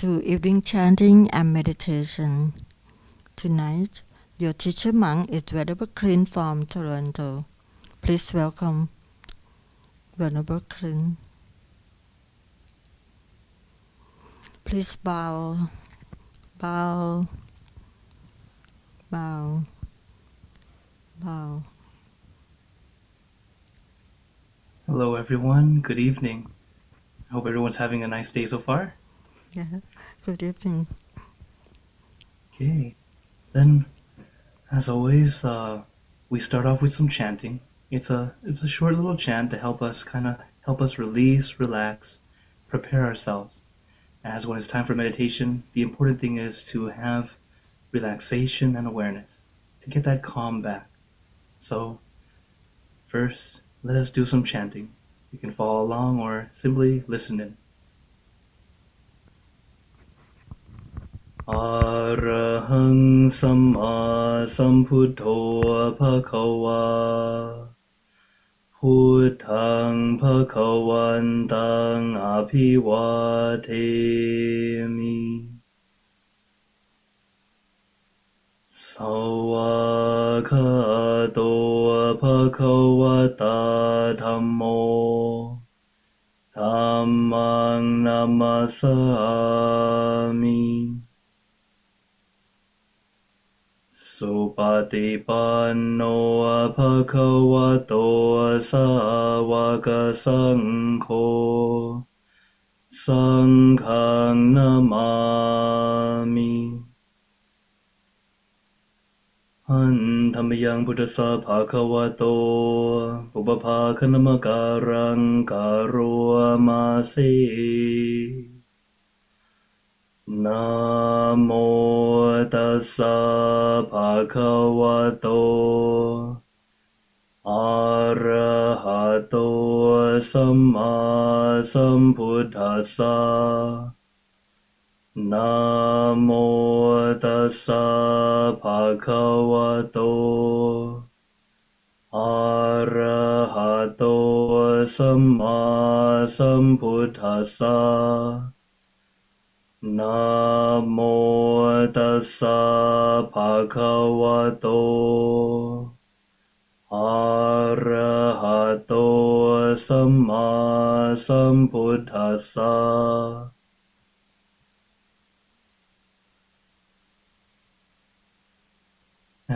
to evening chanting and meditation. Tonight, your teacher monk is LP'Klint from Toronto. Please welcome LP'Klint. Please bow, bow, bow, bow. Hello everyone, good evening. I hope everyone's having a nice day so far. Yeah, good evening. Okay, then as always, we start off with some chanting. It's a short little chant to help us release, relax, prepare ourselves. As when it's time for meditation, the important thing is to have relaxation and awareness, to get that calm back. So first, let us do some chanting. You can follow along or simply listen in. อะระหังสัมมาสัมพุทโธภะคะวาพุทธังภะคะวันตังอะภิวาเทมิสวากขาโตภะคะวะตาธัมโมธัมมังนัมมัสสามิ สุปฏิปันโนภะคะวะโตสาวกสังโฆสังฆังนามามิหันธรรมยังพุทธสสะภะคะวะโตปุปภาคณมการังการุมาเส นะโมตัสสะภะคะวะโตอะระหะโตสัมมาสัมพุทธัสสะนะโมตัสสะภะคะวะโตอะระหะโตสัมมาสัมพุทธัสสะนะโมตัสสะภะคะวะโตอะระหะโตสัมมาสัมพุทธัสสะ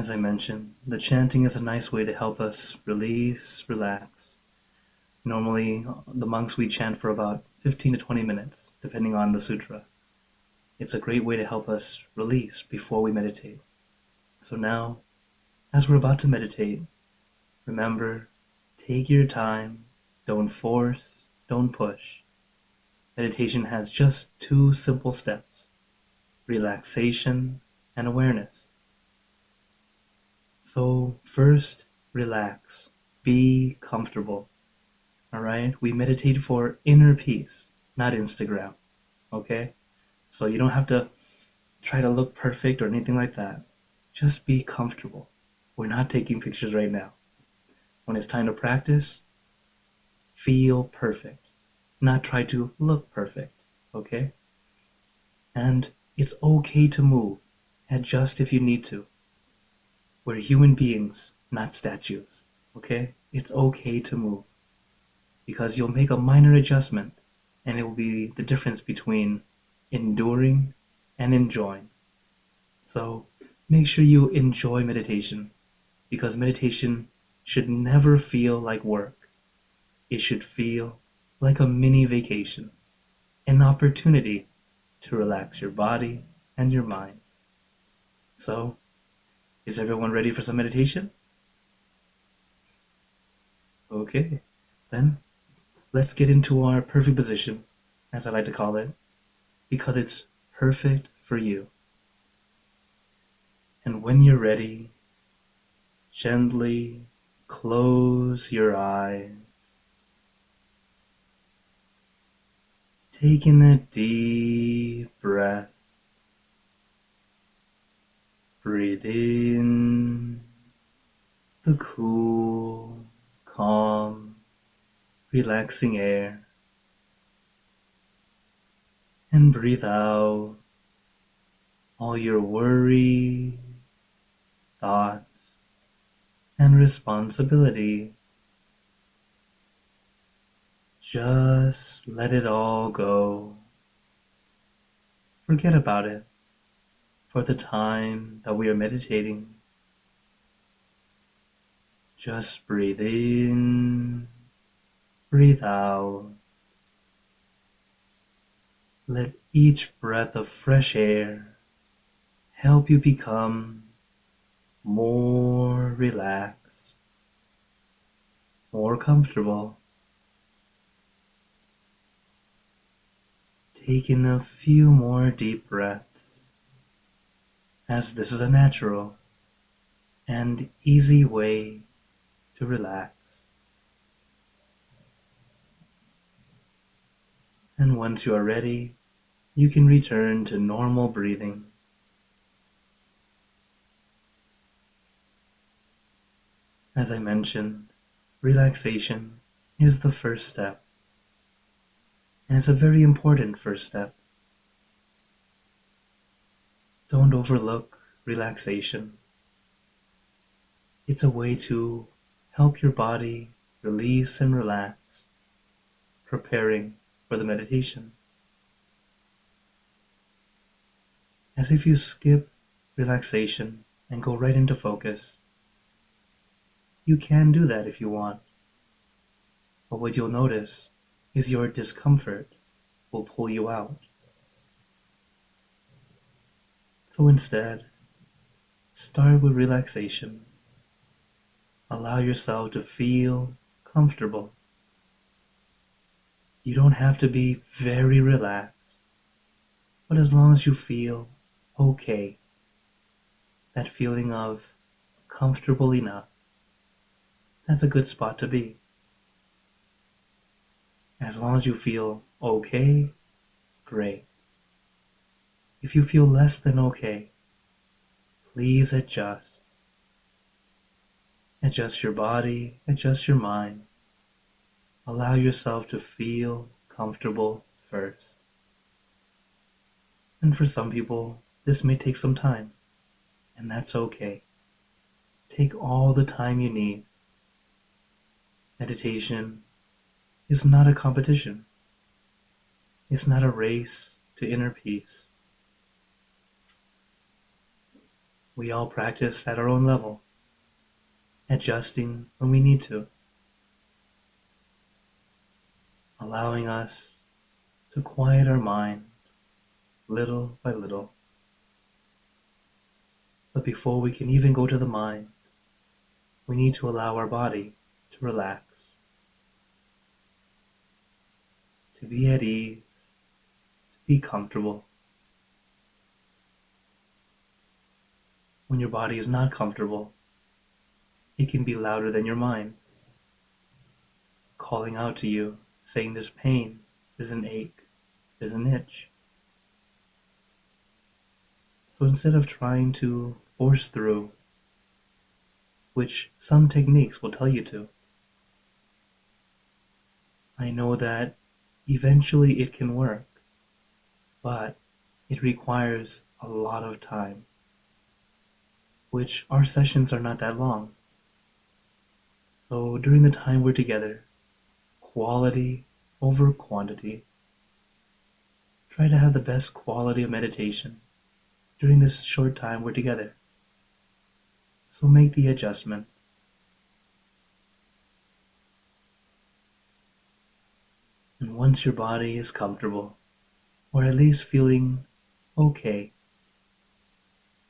As I mentioned, the chanting is a nice way to help us release, relax. Normally, the monks we chant for about 15 to 20 minutes, depending on the sutra. It's a great way to help us release before we meditate. So now, as we're about to meditate, remember, take your time, don't force, don't push. Meditation has just two simple steps: relaxation and awareness. So first, relax, be comfortable. All right, we meditate for inner peace, not Instagram. Okay, so you don't have to try to look perfect or anything like that. Just be comfortable. We're not taking pictures right now. When it's time to practice, feel perfect, not try to look perfect. Okay, and it's okay to move. Adjust if you need to. We're human beings, not statues. Okay, it's okay to move, because you'll make a minor adjustment and it will be the difference between enduring and enjoying. So make sure you enjoy meditation, because meditation should never feel like work. It should feel like a mini vacation, an opportunity to relax your body and your mind. So, is everyone ready for some meditation? Okay, then let's get into our perfect position, as I like to call it, because it's perfect for you. And when you're ready, gently close your eyes. Taking a deep breath. Breathe in the cool, calm, relaxing air. And breathe out all your worries, thoughts, and responsibility. Just let it all go. Forget about it for the time that we are meditating. Just breathe in, breathe out. Let each breath of fresh air help you become more relaxed, more comfortable. Take in a few more deep breaths, as this is a natural and easy way to relax. And once you are ready, you can return to normal breathing. As I mentioned, relaxation is the first step, and it's a very important first step. Don't overlook relaxation. It's a way to help your body release and relax, preparing for the meditation. As if you skip relaxation and go right into focus. You can do that if you want, but what you'll notice is your discomfort will pull you out. So instead, start with relaxation. Allow yourself to feel comfortable. You don't have to be very relaxed, but as long as you feel okay, that feeling of comfortable enough, that's a good spot to be. As long as you feel okay, great. If you feel less than okay, please adjust. Adjust your body, adjust your mind. Allow yourself to feel comfortable first. And for some people, this may take some time, and that's okay. Take all the time you need. Meditation is not a competition. It's not a race to inner peace. We all practice at our own level, adjusting when we need to, allowing us to quiet our mind little by little. But before we can even go to the mind, we need to allow our body to relax, to be at ease, to be comfortable. When your body is not comfortable, it can be louder than your mind, calling out to you, saying there's pain, there's an ache, there's an itch. So instead of trying to force through, which some techniques will tell you to, I know that eventually it can work, but it requires a lot of time, which our sessions are not that long. So during the time we're together, quality over quantity. Try to have the best quality of meditation during this short time we're together. So make the adjustment. And once your body is comfortable, or at least feeling okay,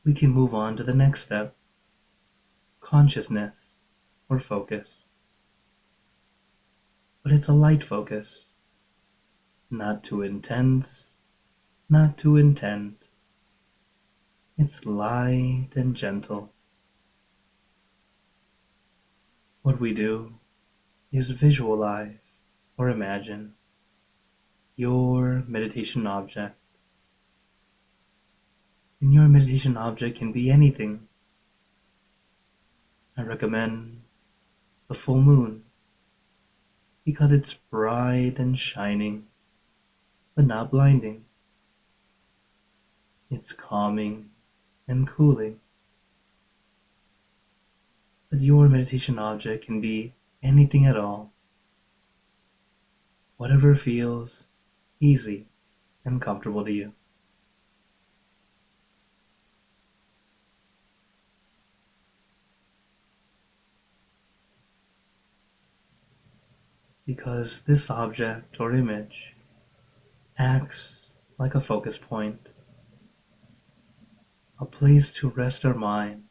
we can move on to the next step, consciousness or focus. But it's a light focus, not too intense, not too intent. It's light and gentle. What we do is visualize or imagine your meditation object. And your meditation object can be anything. I recommend the full moon because it's bright and shining, but not blinding. It's calming and cooling. But your meditation object can be anything at all, whatever feels easy and comfortable to you. Because this object or image acts like a focus point, a place to rest our mind,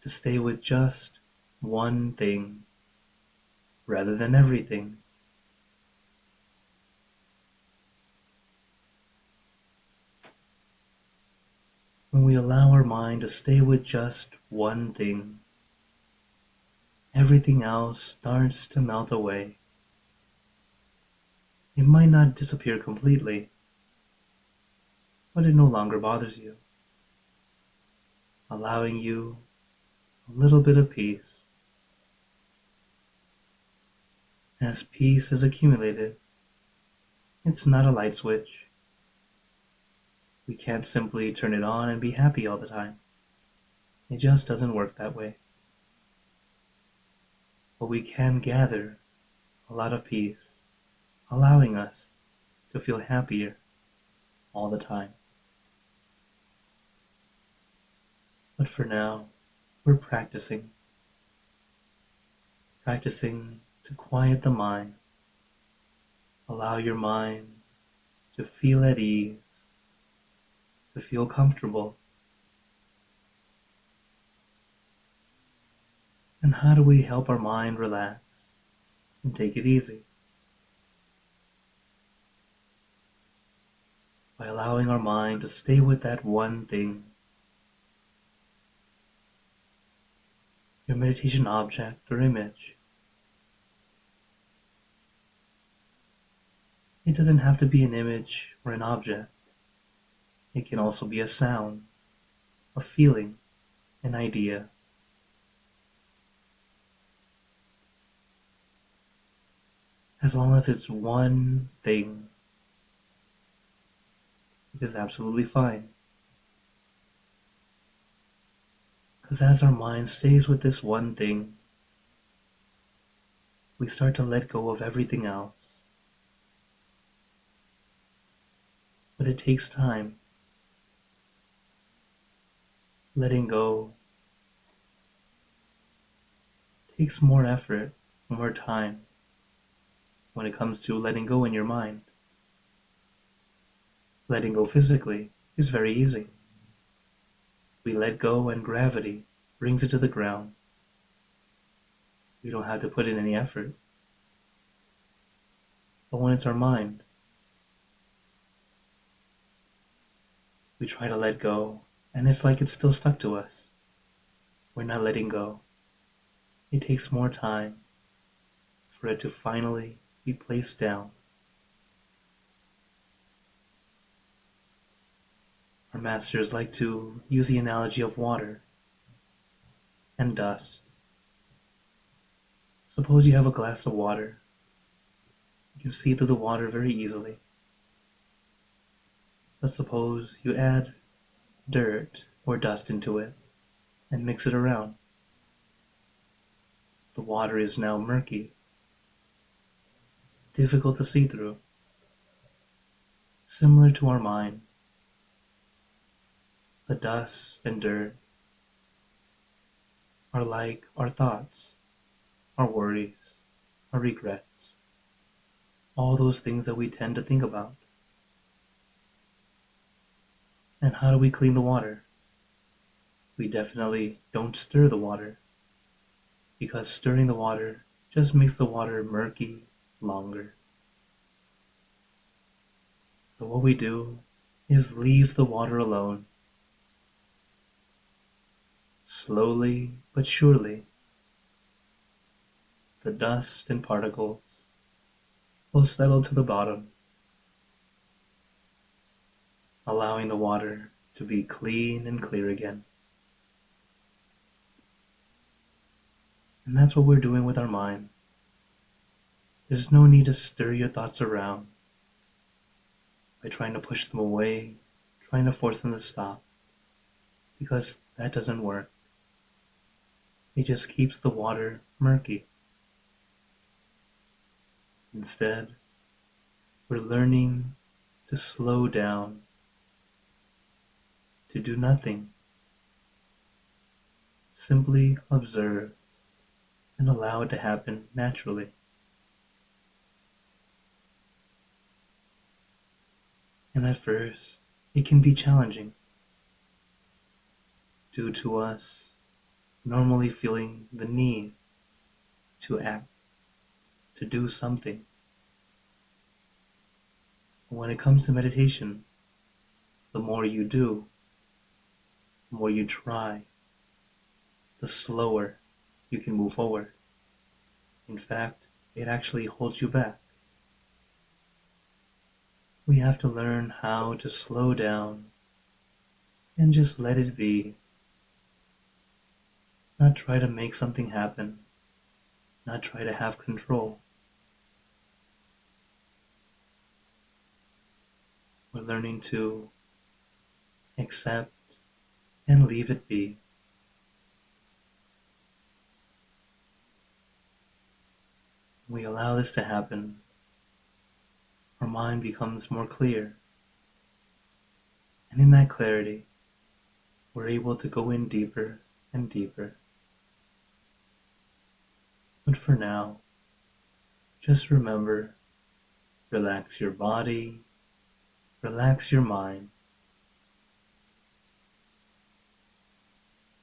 to stay with just one thing rather than everything. When we allow our mind to stay with just one thing, everything else starts to melt away. It might not disappear completely, but it no longer bothers you, allowing you a little bit of peace. As peace is accumulated, it's not a light switch. We can't simply turn it on and be happy all the time. It just doesn't work that way. But we can gather a lot of peace, allowing us to feel happier all the time. But for now, we're practicing to quiet the mind. Allow your mind to feel at ease, to feel comfortable. And how do we help our mind relax and take it easy? By allowing our mind to stay with that one thing. Your meditation object or image. It doesn't have to be an image or an object. It can also be a sound, a feeling, an idea. As long as it's one thing, it is absolutely fine. Because as our mind stays with this one thing, we start to let go of everything else. But it takes time. Letting go takes more effort, more time when it comes to letting go in your mind. Letting go physically is very easy. We let go and gravity brings it to the ground. We don't have to put in any effort. But when it's our mind, we try to let go, and it's like it's still stuck to us. We're not letting go. It takes more time for it to finally be placed down. Our masters like to use the analogy of water and dust. Suppose you have a glass of water. You can see through the water very easily. But suppose you add dirt or dust into it and mix it around. The water is now murky, difficult to see through. Similar to our mind, the dust and dirt are like our thoughts, our worries, our regrets, all those things that we tend to think about. And how do we clean the water? We definitely don't stir the water, because stirring the water just makes the water murky longer. So what we do is leave the water alone. Slowly but surely, the dust and particles will settle to the bottom, allowing the water to be clean and clear again. And that's what we're doing with our mind. There's no need to stir your thoughts around by trying to push them away, trying to force them to stop, because that doesn't work. It just keeps the water murky. Instead, we're learning to slow down, to do nothing. Simply observe and allow it to happen naturally. And at first, it can be challenging due to us normally feeling the need to act, to do something. When it comes to meditation, the more you do, the more you try, the slower you can move forward. In fact, it actually holds you back. We have to learn how to slow down and just let it be. Not try to make something happen, not try to have control. We're learning to accept and leave it be. When we allow this to happen, our mind becomes more clear. And in that clarity, we're able to go in deeper and deeper. But for now, just remember, relax your body, relax your mind.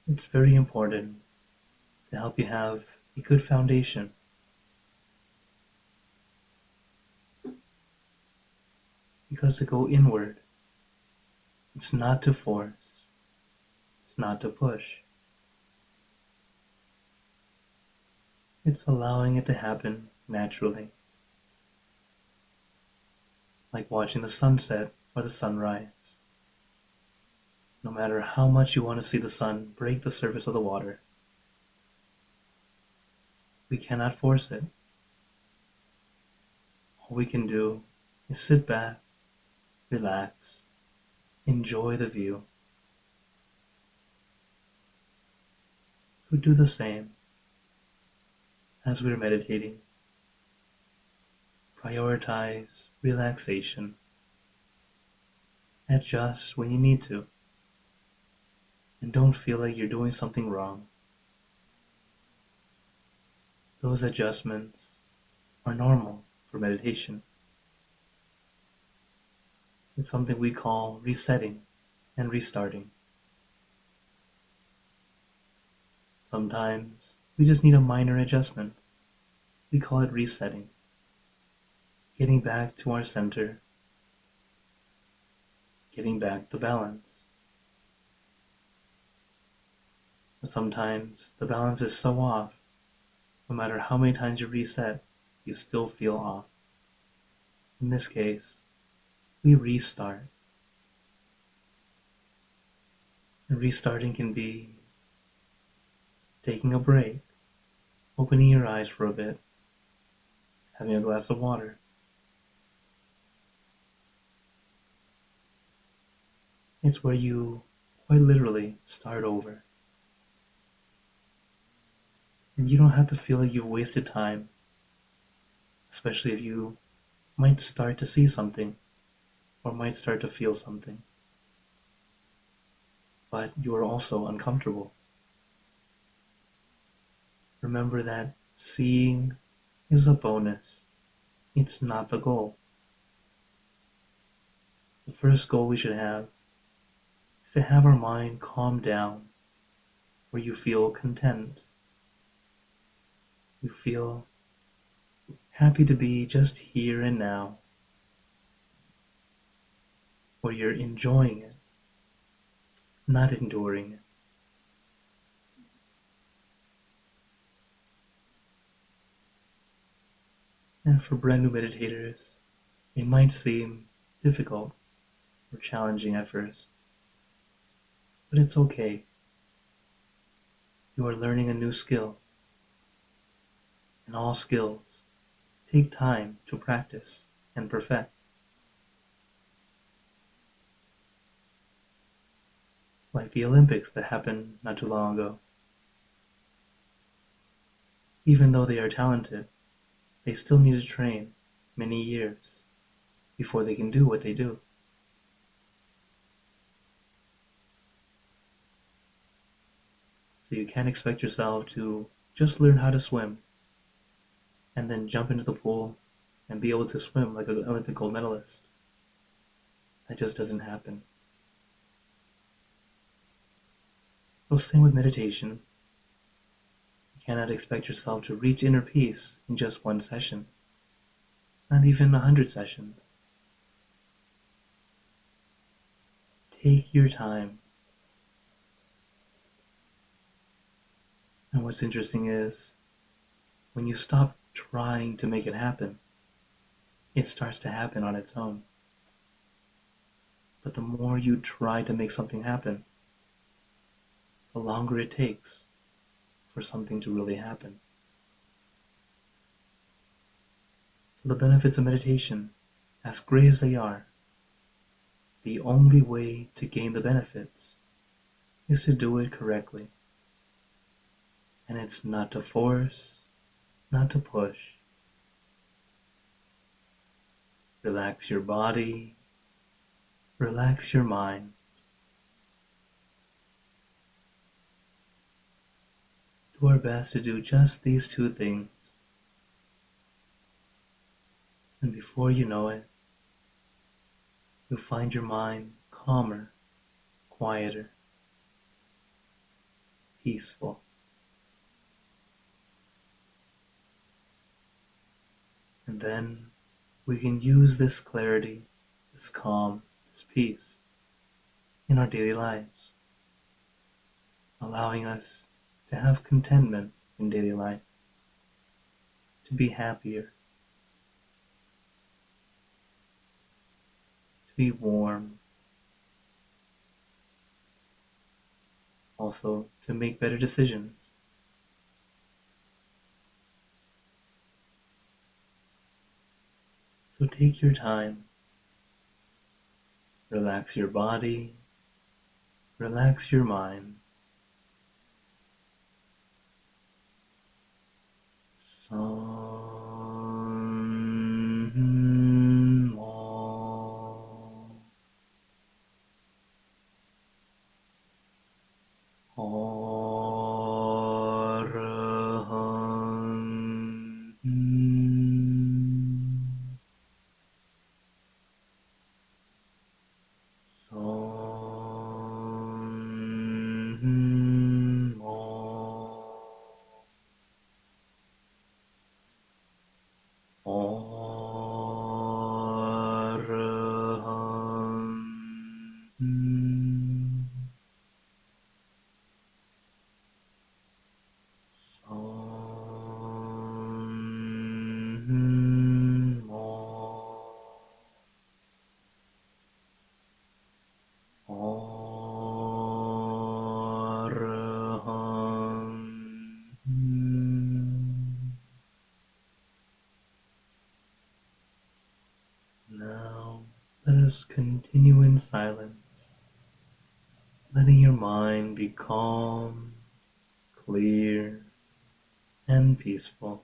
It's very important to help you have a good foundation. Because to go inward, it's not to force, it's not to push. It's allowing it to happen naturally. Like watching the sunset or the sunrise. No matter how much you want to see the sun break the surface of the water, we cannot force it. All we can do is sit back, relax, enjoy the view. So do the same as we're meditating. Prioritize relaxation. Adjust when you need to. And don't feel like you're doing something wrong. Those adjustments are normal for meditation. It's something we call resetting and restarting. Sometimes we just need a minor adjustment. We call it resetting. Getting back to our center. Getting back the balance. But sometimes the balance is so off, no matter how many times you reset, you still feel off. In this case, we restart. And restarting can be taking a break, opening your eyes for a bit, having a glass of water. It's where you quite literally start over. And you don't have to feel like you've wasted time, especially if you might start to see something or might start to feel something. But you are also uncomfortable. Remember that seeing is a bonus. It's not the goal. The first goal we should have is to have our mind calm down, where you feel content. You feel happy to be just here and now, where you're enjoying it, not enduring it. And for brand new meditators, it might seem difficult or challenging at first, but it's okay. You are learning a new skill, and all skills take time to practice and perfect. like the Olympics that happened not too long ago. Even though they are talented, they still need to train many years before they can do what they do. So you can't expect yourself to just learn how to swim and then jump into the pool and be able to swim like an Olympic gold medalist. That just doesn't happen. So same with meditation. You cannot expect yourself to reach inner peace in just one session, not even 100 sessions. Take your time. And what's interesting is, when you stop trying to make it happen, it starts to happen on its own. But the more you try to make something happen, the longer it takes for something to really happen. So the benefits of meditation, as great as they are, the only way to gain the benefits is to do it correctly. And it's not to force, not to push. Relax your body, relax your mind. Do our best to do just these two things. And before you know it, you'll find your mind calmer, quieter, peaceful. And then we can use this clarity, this calm, this peace in our daily lives, allowing us to have contentment in daily life, to be happier, to be warm, also to make better decisions. So take your time, relax your body, relax your mind. San Mo Arahant San Mo Arahant San Mo Arahant. Now let us continue in silence, letting your mind be calm, clear, and peaceful.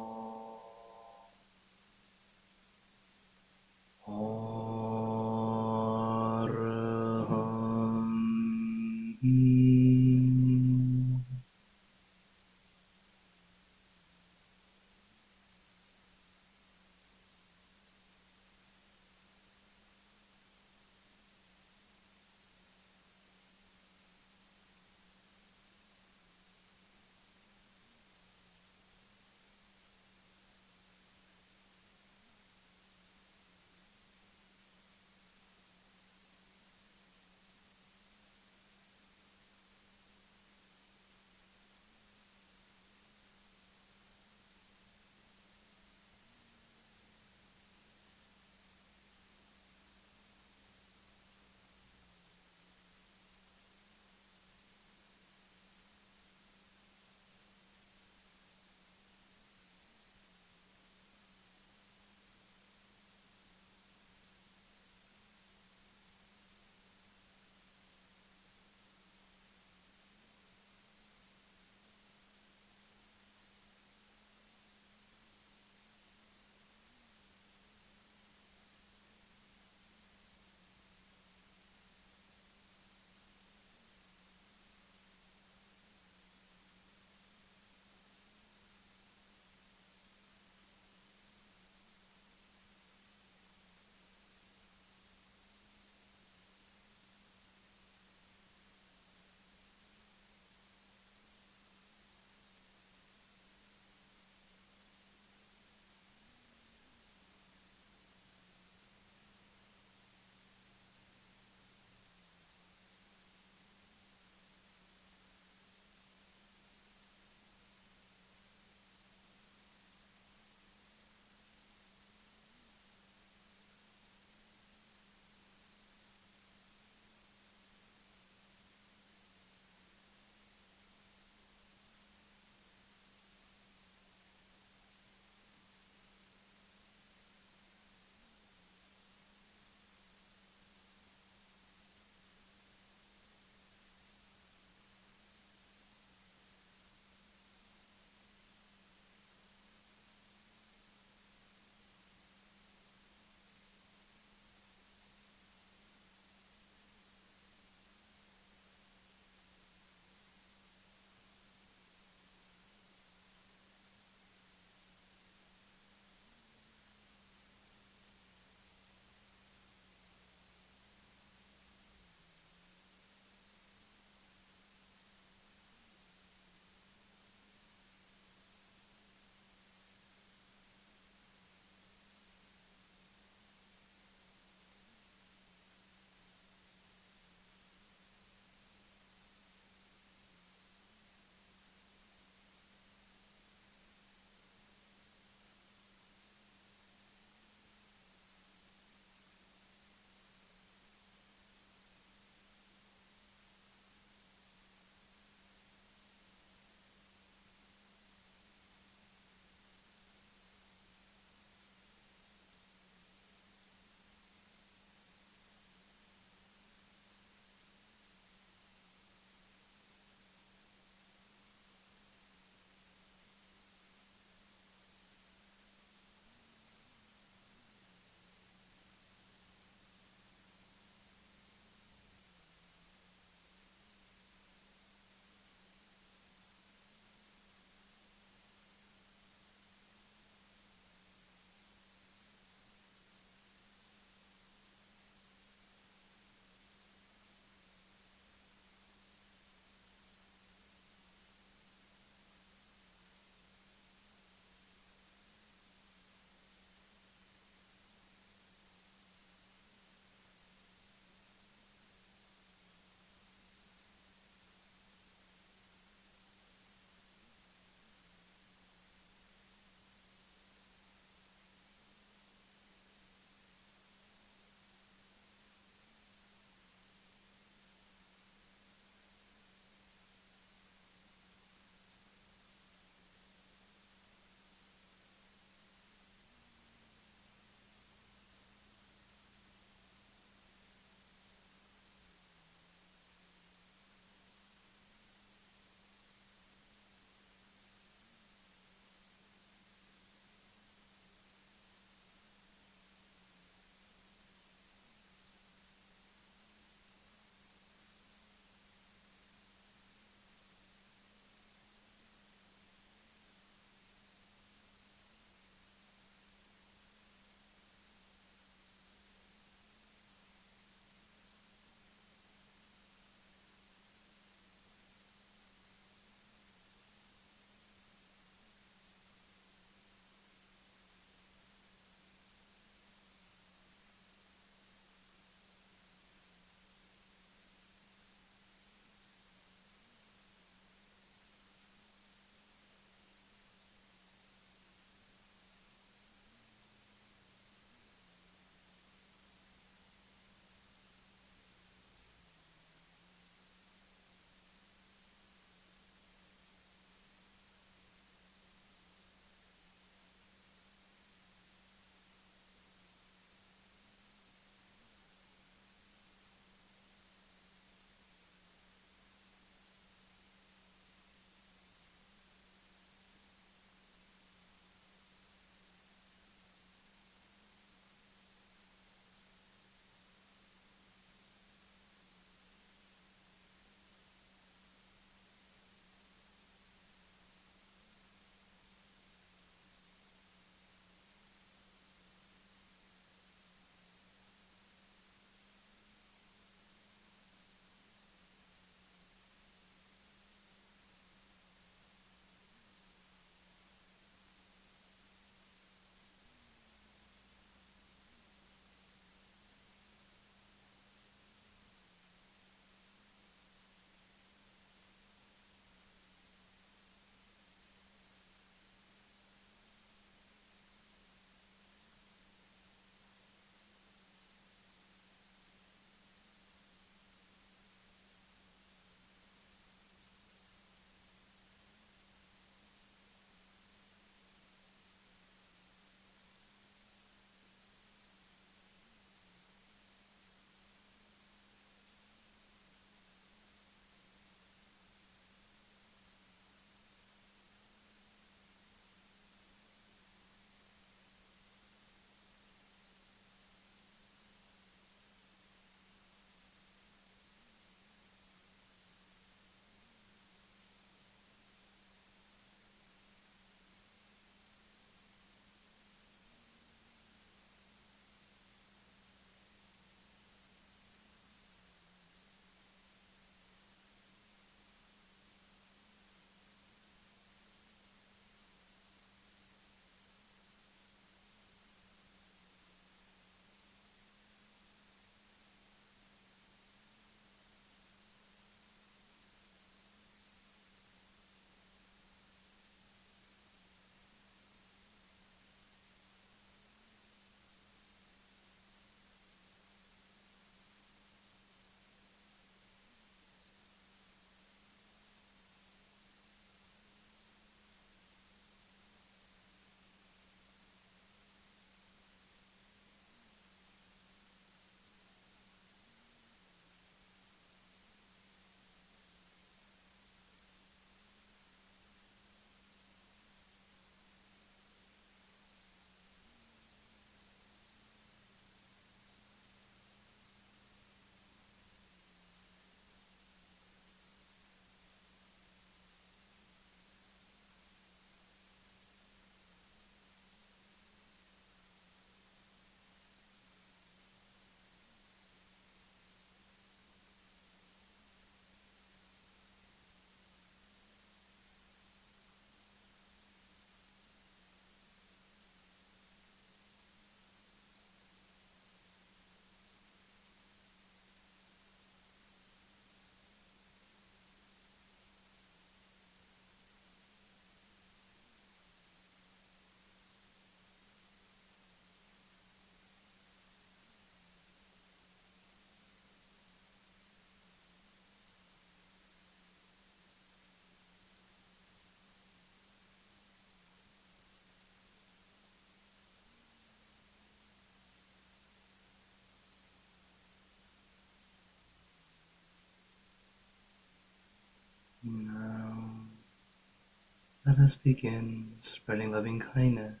Let us begin spreading loving kindness.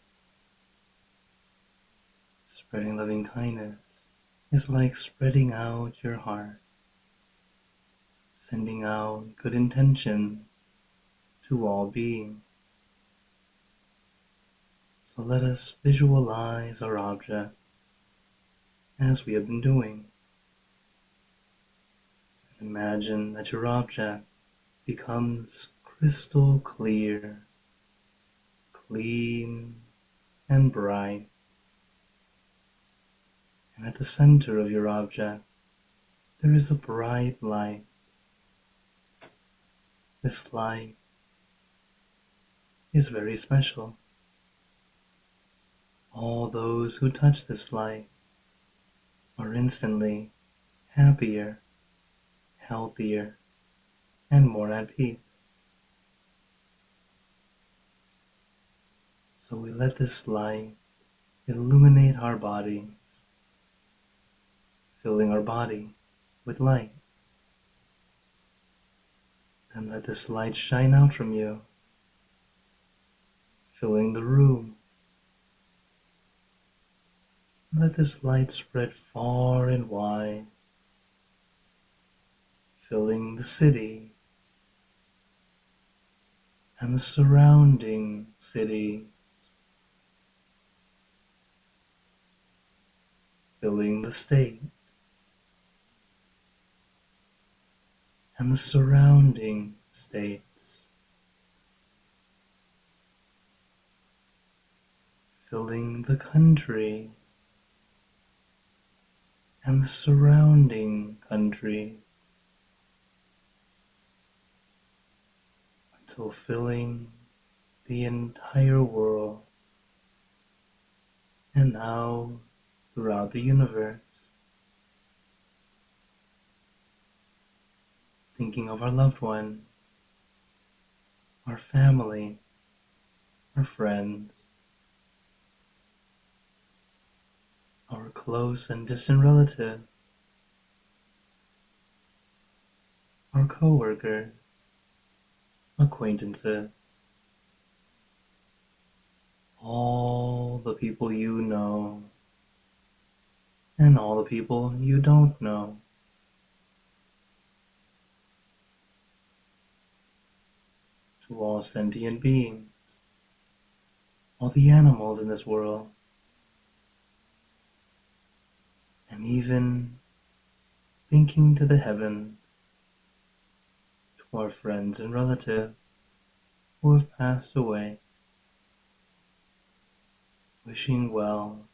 Spreading loving kindness is like spreading out your heart, sending out good intention to all beings. So let us visualize our object as we have been doing. And imagine that your object becomes crystal clear, clean, and bright. And at the center of your object, there is a bright light. This light is very special. All those who touch this light are instantly happier, healthier, and more at peace. So we let this light illuminate our bodies, filling our body with light. Then let this light shine out from you, filling the room. Let this light spread far and wide, filling the city and the surrounding city, filling the state and the surrounding states, filling the country and the surrounding country, until filling the entire world, and now throughout the universe. Thinking of our loved one, our family, our friends, our close and distant relatives, our co-workers, acquaintances, all the people you know, and all the people you don't know. To all sentient beings, all the animals in this world, and even thinking to the heavens, to our friends and relatives who have passed away, wishing well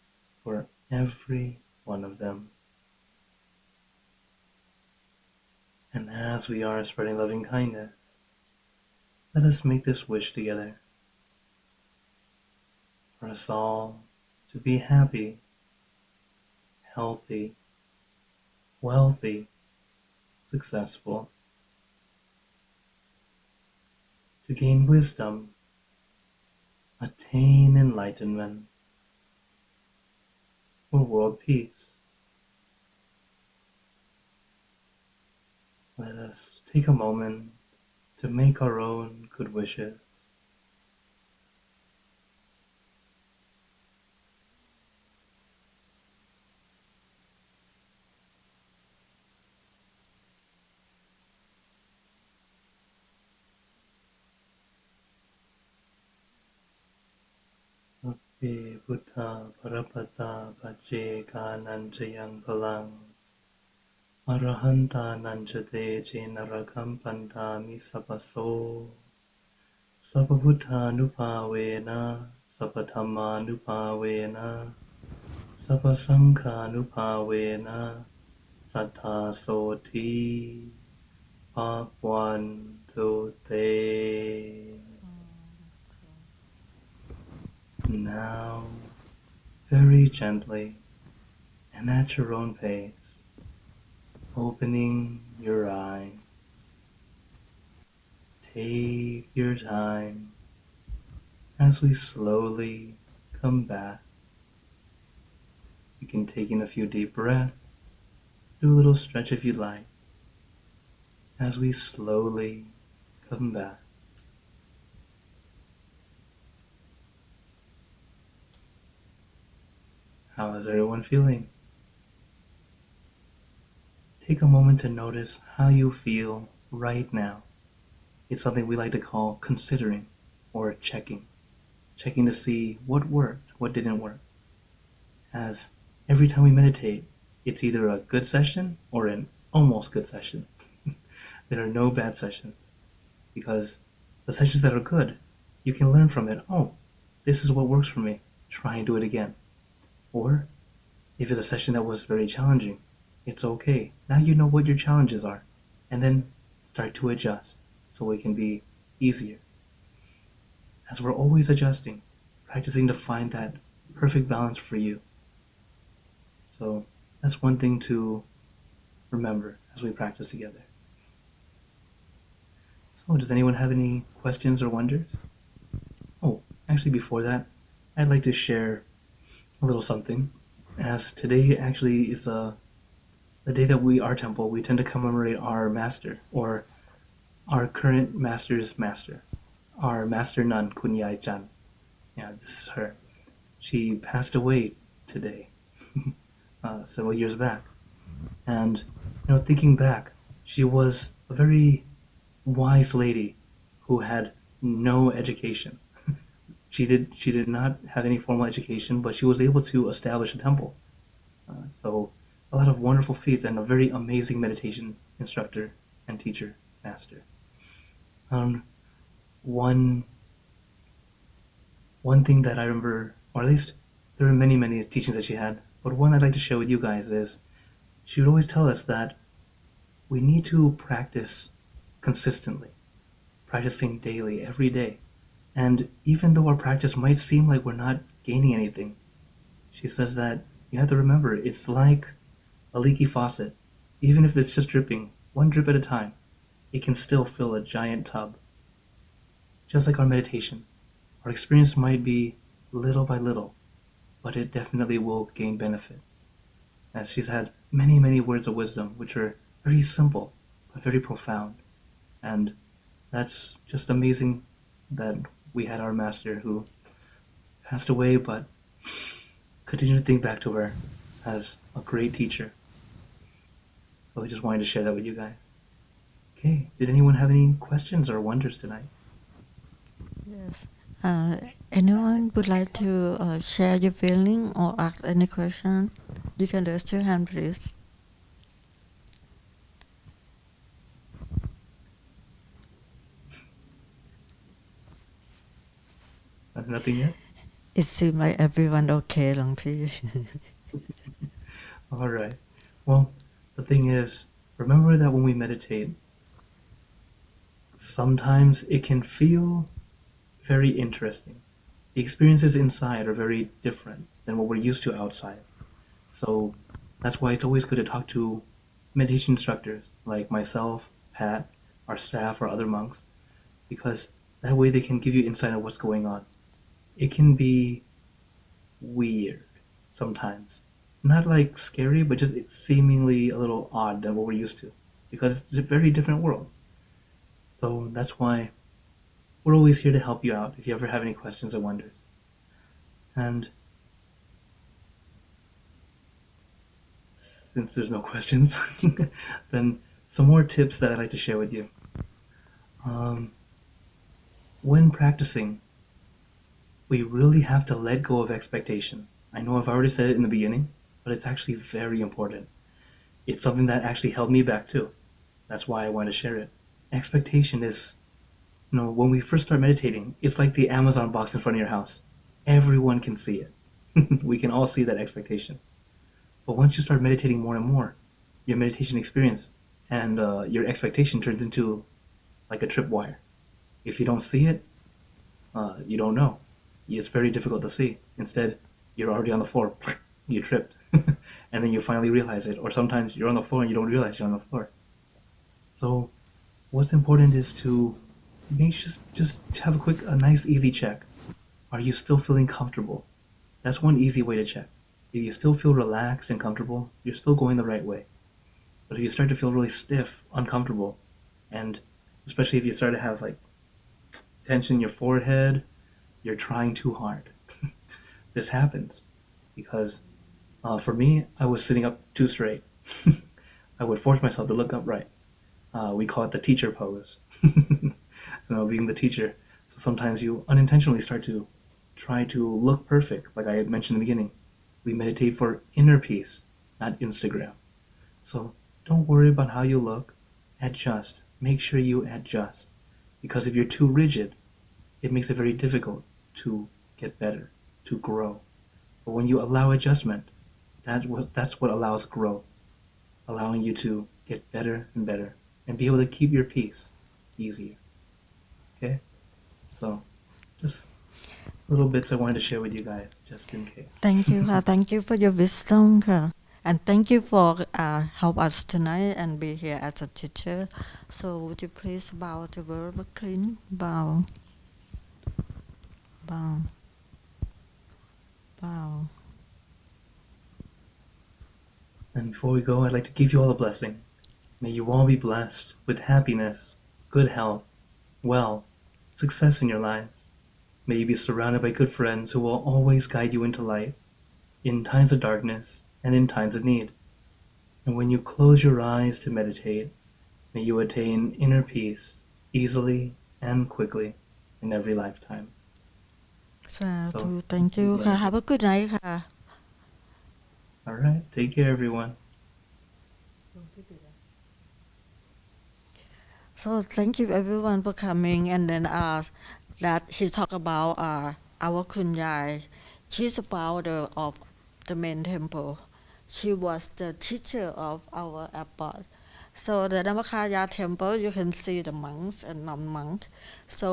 for every one of them. And as we are spreading loving kindness, let us make this wish together for us all to be happy, healthy, wealthy, successful, to gain wisdom, attain enlightenment, for world peace. Let us take a moment to make our own good wishes. Sabbe Buddha Parapata Pache Nanchayang Palang Arahanta Nanchate Narakam Pantami Sapaso Sabbabuddha Nupavena Sappathamma Nupavena Sappasangha Nupavena Sattha Soti Bhagwantu Te. Now, very gently and at your own pace, opening your eyes. Take your time as we slowly come back. You can take in a few deep breaths, do a little stretch if you'd like, as we slowly come back. How is everyone feeling? Take a moment to notice how you feel right now. It's something we like to call considering or checking. Checking to see what worked, what didn't work. As every time we meditate, it's either a good session or an almost good session. There are no bad sessions because the sessions that are good, you can learn from it. Oh, this is what works for me. Try and do it again. Or if it's a session that was very challenging, it's okay. Now you know what your challenges are. And then start to adjust so it can be easier. As we're always adjusting, practicing to find that perfect balance for you. So that's one thing to remember as we practice together. So, does anyone have any questions or wonders? Oh, actually, before that, I'd like to share a little something. As today actually is the day that our temple, we tend to commemorate our master, or our current master's master, our master nun, Kunyai Chan. Yeah, this is her. She passed away today, several years back. And, thinking back, she was a very wise lady who had no education. She did not have any formal education, but she was able to establish a temple. So a lot of wonderful feats and a very amazing meditation instructor and teacher master. Um, one one thing that I remember, or at least there were many teachings that she had, but one I'd like to share with you guys is she would always tell us that we need to practice consistently, practicing daily, every day. And even though our practice might seem like we're not gaining anything, she says that you have to remember it's like a leaky faucet. Even if it's just dripping, one drip at a time, it can still fill a giant tub. Just like our meditation, our experience might be little by little, but it definitely will gain benefit. As she's had many words of wisdom, which are very simple, but very profound. And that's just amazing that we had our master who passed away, but continue to think back to her as a great teacher. So I just wanted to share that with you guys. Okay, did anyone have any questions or wonders tonight? Yes. Anyone would like to share your feeling or ask any question? You can raise your hand, please. Nothing yet? It seems like everyone okay, Long P. All right. Well, the thing is, remember that when we meditate, sometimes it can feel very interesting. The experiences inside are very different than what we're used to outside. So that's why it's always good to talk to meditation instructors like myself, Pat, our staff, or other monks, because that way they can give you insight on what's going on. It can be weird sometimes. Not like scary, but just seemingly a little odd than what we're used to, because it's a very different world. So that's why we're always here to help you out if you ever have any questions or wonders. And since there's no questions, then some more tips that I'd like to share with you. Um, when practicing, we really have to let go of expectation. I know I've already said it in the beginning, but it's actually very important. It's something that actually held me back too. That's why I want to share it. Expectation is, when we first start meditating, it's like the Amazon box in front of your house. Everyone can see it. We can all see that expectation. But once you start meditating more and more, your meditation experience and your expectation turns into like a tripwire. If you don't see it, you don't know. It's very difficult to see. Instead, you're already on the floor. You tripped. And then you finally realize it. Or sometimes you're on the floor and you don't realize you're on the floor. So what's important is to just have a nice, easy check. Are you still feeling comfortable? That's one easy way to check. If you still feel relaxed and comfortable, you're still going the right way. But if you start to feel really stiff, uncomfortable, and especially if you start to have like tension in your forehead, you're trying too hard. This happens because For me, I was sitting up too straight. I would force myself to look upright. We call it the teacher pose. So being the teacher, so sometimes you unintentionally start to try to look perfect, like I had mentioned in the beginning. We meditate for inner peace, not Instagram. So don't worry about how you look. Adjust. Make sure you adjust. Because if you're too rigid, it makes it very difficult to get better, to grow. But when you allow adjustment, that's what allows growth, allowing you to get better and better and be able to keep your peace easier. Okay? So just little bits I wanted to share with you guys, just in case. Thank you ค่ะ Thank you for your wisdom ค่ะ and thank you for help us tonight and be here as a teacher. So would you please bow to Venerable Clint? Bow, bow, bow. And before we go, I'd like to give you all a blessing. May you all be blessed with happiness, good health, wealth, success in your lives. May you be surrounded by good friends who will always guide you into light, in times of darkness and in times of need. And when you close your eyes to meditate, may you attain inner peace easily and quickly in every lifetime. สาธุ Thank you ค่ะ Have a good night ค่ะ All right, take care, everyone. So thank you everyone for coming, and then that he talked about our Kunyai. She's a founder of the main temple. She was the teacher of our airport. So the Namakkaya temple, you can see the monks and non-monks. So